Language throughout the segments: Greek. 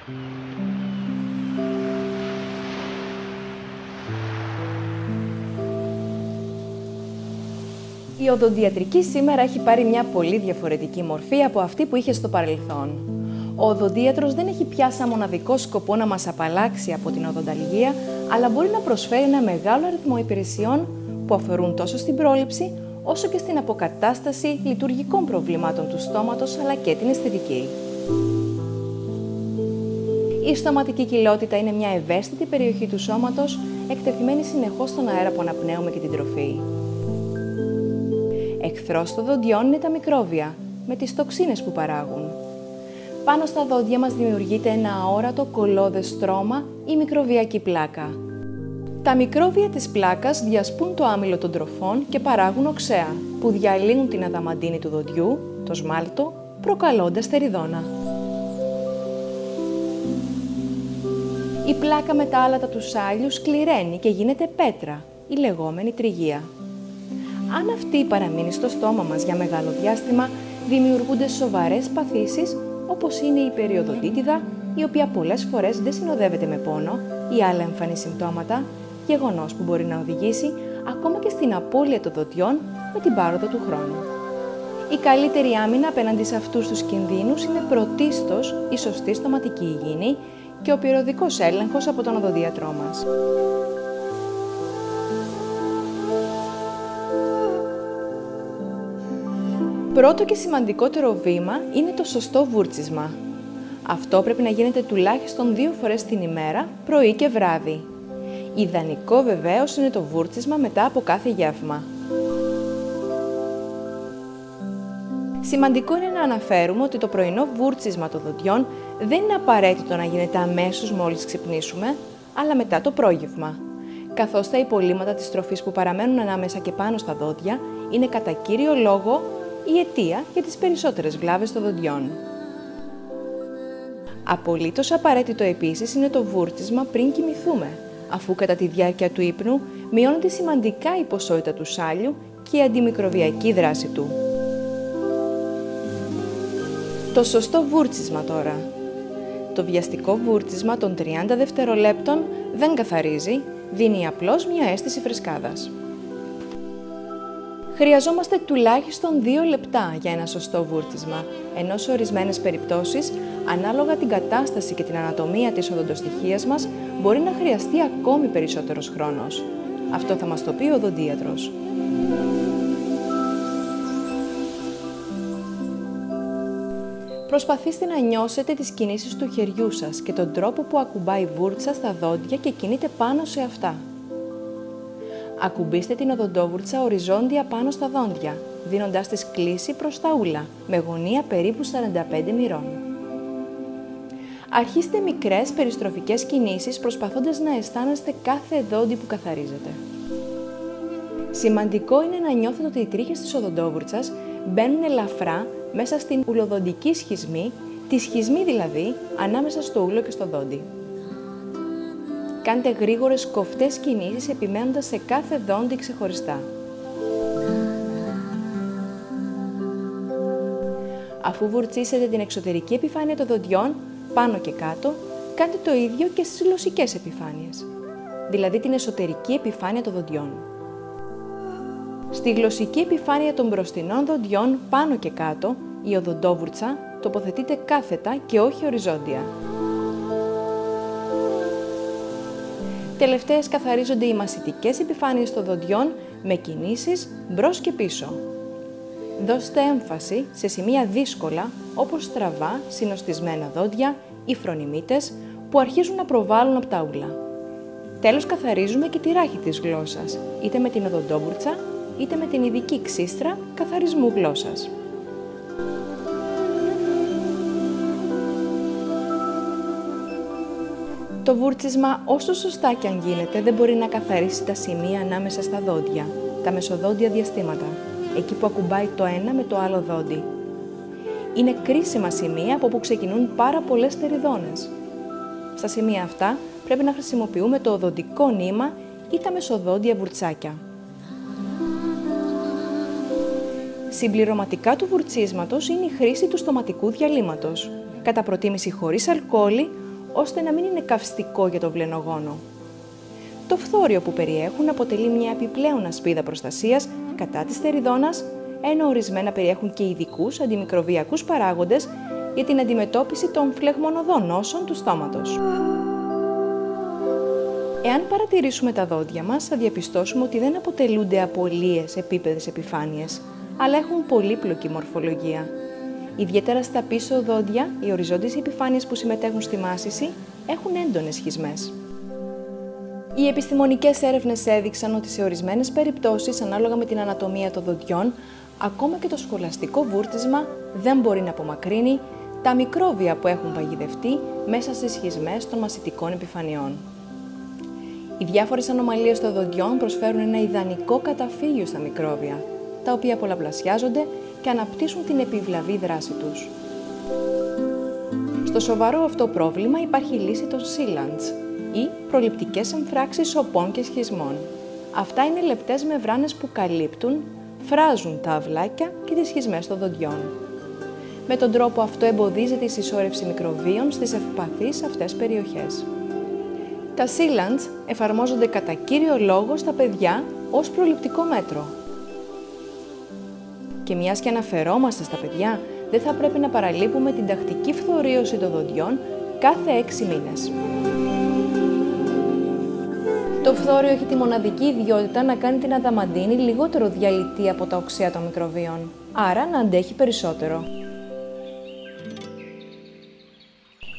Η οδοντιατρική σήμερα έχει πάρει μια πολύ διαφορετική μορφή από αυτή που είχε στο παρελθόν. Ο οδοντίατρος δεν έχει πια σαν μοναδικό σκοπό να μας απαλλάξει από την οδονταλγία, αλλά μπορεί να προσφέρει ένα μεγάλο αριθμό υπηρεσιών που αφορούν τόσο στην πρόληψη, όσο και στην αποκατάσταση λειτουργικών προβλημάτων του στόματος, αλλά και την αισθητική. Η στοματική κοιλότητα είναι μια ευαίσθητη περιοχή του σώματος, εκτεθειμένη συνεχώς στον αέρα που αναπνέουμε και την τροφή. Εχθρός των δοντιών είναι τα μικρόβια, με τις τοξίνες που παράγουν. Πάνω στα δόντια μας δημιουργείται ένα αόρατο κολλώδες στρώμα ή μικροβιακή πλάκα. Τα μικρόβια της πλάκας διασπούν το άμυλο των τροφών και παράγουν οξέα, που διαλύουν την αδαμαντίνη του δοντιού, το σμάλτο, προκαλώντας θεριδόνα. Η πλάκα με τα άλατα του σάλιου σκληραίνει και γίνεται πέτρα, η λεγόμενη τρυγεία. Αν αυτή παραμείνει στο στόμα μας για μεγάλο διάστημα, δημιουργούνται σοβαρές παθήσεις, όπως είναι η περιοδοντίτιδα, η οποία πολλές φορές δεν συνοδεύεται με πόνο ή άλλα εμφανή συμπτώματα, γεγονός που μπορεί να οδηγήσει ακόμα και στην απώλεια των δοντιών με την πάροδο του χρόνου. Η καλύτερη άμυνα απέναντι σε αυτούς τους κινδύνους είναι πρωτίστως η σωστή στοματική υγιεινή και ο περιοδικός έλεγχος από τον οδοντίατρό μας. Πρώτο και σημαντικότερο βήμα είναι το σωστό βούρτσισμα. Αυτό πρέπει να γίνεται τουλάχιστον 2 φορές την ημέρα, πρωί και βράδυ. Ιδανικό βεβαίως είναι το βούρτσισμα μετά από κάθε γεύμα. Σημαντικό είναι να αναφέρουμε ότι το πρωινό βούρτσισμα των δοντιών δεν είναι απαραίτητο να γίνεται αμέσως μόλις ξυπνήσουμε, αλλά μετά το πρόγευμα, καθώς τα υπολείμματα της τροφής που παραμένουν ανάμεσα και πάνω στα δόντια είναι κατά κύριο λόγο η αιτία για τις περισσότερες βλάβες των δοντιών. Απολύτως απαραίτητο επίσης είναι το βούρτσισμα πριν κοιμηθούμε, αφού κατά τη διάρκεια του ύπνου μειώνεται σημαντικά η ποσότητα του σάλιου και η αντιμικροβιακή δράση του. Το σωστό βούρτσισμα τώρα. Το βιαστικό βούρτσισμα των 30 δευτερολέπτων δεν καθαρίζει, δίνει απλώς μια αίσθηση φρεσκάδας. Χρειαζόμαστε τουλάχιστον 2 λεπτά για ένα σωστό βούρτσισμα, ενώ σε ορισμένες περιπτώσεις, ανάλογα την κατάσταση και την ανατομία της οδοντοστοιχείας μας, μπορεί να χρειαστεί ακόμη περισσότερος χρόνος. Αυτό θα μας το πει ο οδοντίατρος. Προσπαθήστε να νιώσετε τις κινήσεις του χεριού σας και τον τρόπο που ακουμπάει η βούρτσα στα δόντια και κινείται πάνω σε αυτά. Ακουμπήστε την οδοντόβουρτσα οριζόντια πάνω στα δόντια, δίνοντάς της κλίση προς τα ούλα, με γωνία περίπου 45 μοιρών. Αρχίστε μικρές περιστροφικές κινήσεις, προσπαθώντας να αισθάνεστε κάθε δόντι που καθαρίζετε. Σημαντικό είναι να νιώθετε ότι οι τρίχες της οδοντόβουρτσας μπαίνουν ελαφρά μέσα στην ουλοδοντική σχισμή, τη σχισμή δηλαδή ανάμεσα στο ούλο και στο δόντι. Κάντε γρήγορες κοφτές κινήσεις επιμένοντας σε κάθε δόντι ξεχωριστά. Αφού βουρτσίσετε την εξωτερική επιφάνεια των δοντιών, πάνω και κάτω, κάντε το ίδιο και στις γλωσσικές επιφάνειες, δηλαδή την εσωτερική επιφάνεια των δοντιών. Στη γλωσσική επιφάνεια των μπροστινών δοντιών, πάνω και κάτω, η οδοντόβουρτσα τοποθετείται κάθετα και όχι οριζόντια. Τελευταίες καθαρίζονται οι μασιτικές επιφάνειες των δοντιών με κινήσεις μπρος και πίσω. Δώστε έμφαση σε σημεία δύσκολα, όπως στραβά, συνοστισμένα δόντια ή φρονιμίτες που αρχίζουν να προβάλλουν από τα ούλα. Τέλος, καθαρίζουμε και τη ράχη της γλώσσας, είτε με την οδοντόβουρτσα, είτε με την ειδική ξύστρα καθαρισμού γλώσσας. Το βούρτσισμα, όσο σωστά και αν γίνεται, δεν μπορεί να καθαρίσει τα σημεία ανάμεσα στα δόντια, τα μεσοδόντια διαστήματα, εκεί που ακουμπάει το ένα με το άλλο δόντι. Είναι κρίσιμα σημεία από όπου ξεκινούν πάρα πολλές θεριδόνες. Στα σημεία αυτά πρέπει να χρησιμοποιούμε το οδοντικό νήμα ή τα μεσοδόντια βουρτσάκια. Συμπληρωματικά του βουρτσίσματος είναι η χρήση του στοματικού διαλύματος, κατά προτίμηση χωρίς αλκοόλι, ώστε να μην είναι καυστικό για το βλενογόνο. Το φθόριο που περιέχουν αποτελεί μια επιπλέον ασπίδα προστασίας κατά της θεριδώνας, ενώ ορισμένα περιέχουν και ειδικούς αντιμικροβιακούς παράγοντες για την αντιμετώπιση των φλεγμονωδών νόσων του στόματος. Εάν παρατηρήσουμε τα δόντια μας, θα διαπιστώσουμε ότι δεν αποτελούνται από λίες επίπεδες επιφάνειες, αλλά έχουν πολύπλοκη μορφολογία. Ιδιαίτερα στα πίσω δόντια, οι οριζόντιες επιφάνειες που συμμετέχουν στη μάσηση έχουν έντονες σχισμές. Οι επιστημονικές έρευνες έδειξαν ότι σε ορισμένες περιπτώσεις, ανάλογα με την ανατομία των δοντιών, ακόμα και το σχολαστικό βούρτισμα δεν μπορεί να απομακρύνει τα μικρόβια που έχουν παγιδευτεί μέσα στις σχισμές των μασιτικών επιφανειών. Οι διάφορες ανομαλίες των δοντιών προσφέρουν ένα ιδανικό καταφύγιο στα μικρόβια, τα οποία πολλαπλασιάζονται και αναπτύσσουν την επιβλαβή δράση τους. Στο σοβαρό αυτό πρόβλημα υπάρχει η λύση των sealants ή προληπτικές εμφράξεις οπών και σχισμών. Αυτά είναι λεπτές μεμβράνες που καλύπτουν, φράζουν τα αυλάκια και τις σχισμές των δοντιών. Με τον τρόπο αυτό εμποδίζεται η συσσόρευση μικροβίων στις ευπαθείς αυτές περιοχές. Τα sealants εφαρμόζονται κατά κύριο λόγο στα παιδιά ως προληπτικό μέτρο. Και μιας και αναφερόμαστε στα παιδιά, δεν θα πρέπει να παραλείπουμε την τακτική φθορίωση των δοντιών κάθε 6 μήνες. Το φθόριο έχει τη μοναδική ιδιότητα να κάνει την αδαμαντίνη λιγότερο διαλυτή από τα οξέα των μικροβίων, άρα να αντέχει περισσότερο.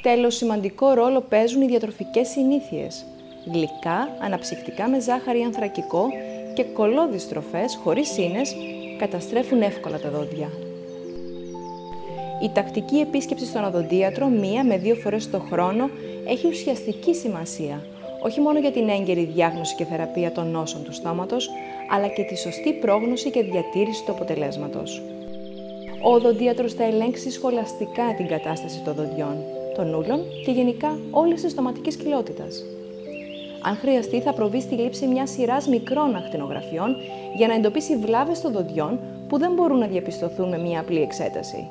Τέλος, σημαντικό ρόλο παίζουν οι διατροφικές συνήθειες. Γλυκά, αναψυκτικά με ζάχαρη ή ανθρακικό και κολλώδεις τροφές χωρίς ίνες καταστρέφουν εύκολα τα δόντια. Η τακτική επίσκεψη στον οδοντίατρο 1 με 2 φορές το χρόνο έχει ουσιαστική σημασία, όχι μόνο για την έγκαιρη διάγνωση και θεραπεία των νόσων του στόματος, αλλά και τη σωστή πρόγνωση και διατήρηση του αποτελέσματος. Ο οδοντίατρος θα ελέγξει σχολαστικά την κατάσταση των δοντιών, των ούλων και γενικά όλης της στοματικής κοιλότητας. Αν χρειαστεί, θα προβεί στη λήψη μιας σειράς μικρών ακτινογραφιών για να εντοπίσει βλάβες των δοντιών που δεν μπορούν να διαπιστωθούν με μια απλή εξέταση.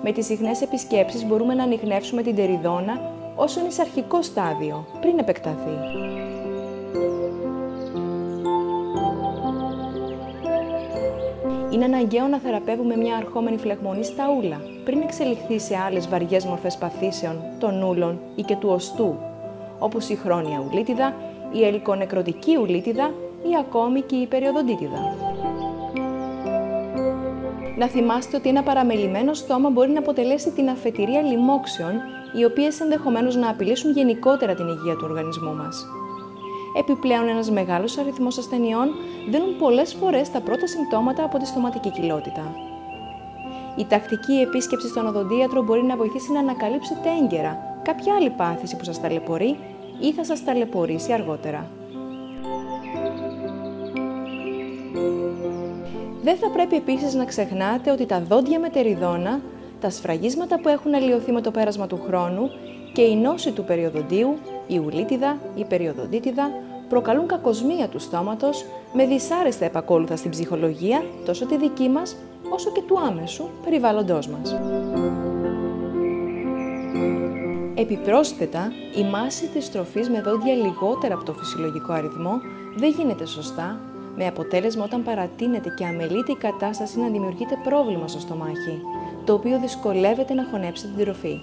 Με τις συχνές επισκέψεις μπορούμε να ανιχνεύσουμε την τεριδώνα όσο είναι σε αρχικό στάδιο, πριν επεκταθεί. Είναι αναγκαίο να θεραπεύουμε μια αρχόμενη φλεγμονή στα ούλα, πριν εξελιχθεί σε άλλες βαριές μορφές παθήσεων, των ούλων ή και του οστού, όπως η χρόνια ουλίτιδα, η ελικονεκρωτική ουλίτιδα ή ακόμη και η περιοδοντίτιδα. Να θυμάστε ότι ένα παραμελημένο στόμα μπορεί να αποτελέσει την αφετηρία λοιμόξεων, οι οποίες ενδεχομένως να απειλήσουν γενικότερα την υγεία του οργανισμού μας. Επιπλέον, ένας μεγάλος αριθμός ασθενειών δίνουν πολλές φορές τα πρώτα συμπτώματα από τη στοματική κοιλότητα. Η τακτική επίσκεψη στον οδοντίατρο μπορεί να βοηθήσει να ανακαλύψετε έγκαιρα κάποια άλλη πάθηση που σας ταλαιπωρεί ή θα σας ταλαιπωρήσει αργότερα. Δεν θα πρέπει επίσης να ξεχνάτε ότι τα δόντια με τεριδώνα, τα σφραγίσματα που έχουν αλλοιωθεί με το πέρασμα του χρόνου και η νόση του περιοδοντίου, η ουλίτιδα, η περιοδοντίτιδα, προκαλούν κακοσμία του στόματος με δυσάρεστα επακόλουθα στην ψυχολογία, τόσο τη δική μας, όσο και του άμεσου περιβάλλοντός μας. Επιπρόσθετα, η μάση της τροφής με δόντια λιγότερα από το φυσιολογικό αριθμό δεν γίνεται σωστά, με αποτέλεσμα όταν παρατείνεται και αμελείται η κατάσταση να δημιουργείται πρόβλημα στο στομάχι, το οποίο δυσκολεύεται να χωνέψει την τροφή.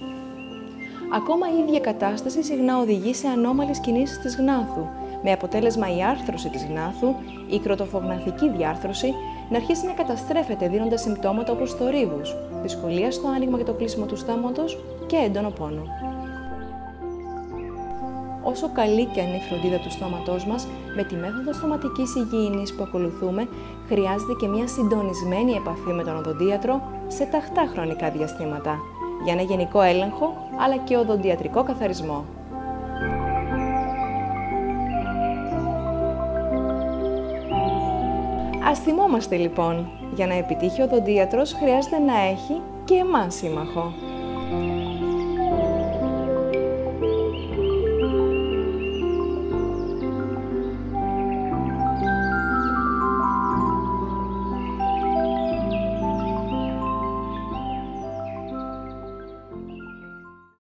Ακόμα η ίδια κατάσταση συχνά οδηγεί σε ανώμαλες κινήσεις της γνάθου, με αποτέλεσμα η άρθρωση της γνάθου, η κροτοφογναθική διάρθρωση, να αρχίσει να καταστρέφεται δίνοντας συμπτώματα όπως θορύβους, δυσκολία στο άνοιγμα και το κλείσιμο του στόματος και έντονο πόνο. Όσο καλή και αν είναι η φροντίδα του στόματός μας, με τη μέθοδο στοματικής υγιεινής που ακολουθούμε, χρειάζεται και μια συντονισμένη επαφή με τον οδοντίατρο σε ταχτά χρονικά διαστήματα, για ένα γενικό έλεγχο, αλλά και οδοντιατρικό καθαρισμό. Ας θυμόμαστε λοιπόν, για να επιτύχει ο οδοντίατρος χρειάζεται να έχει και εμάς σύμμαχο.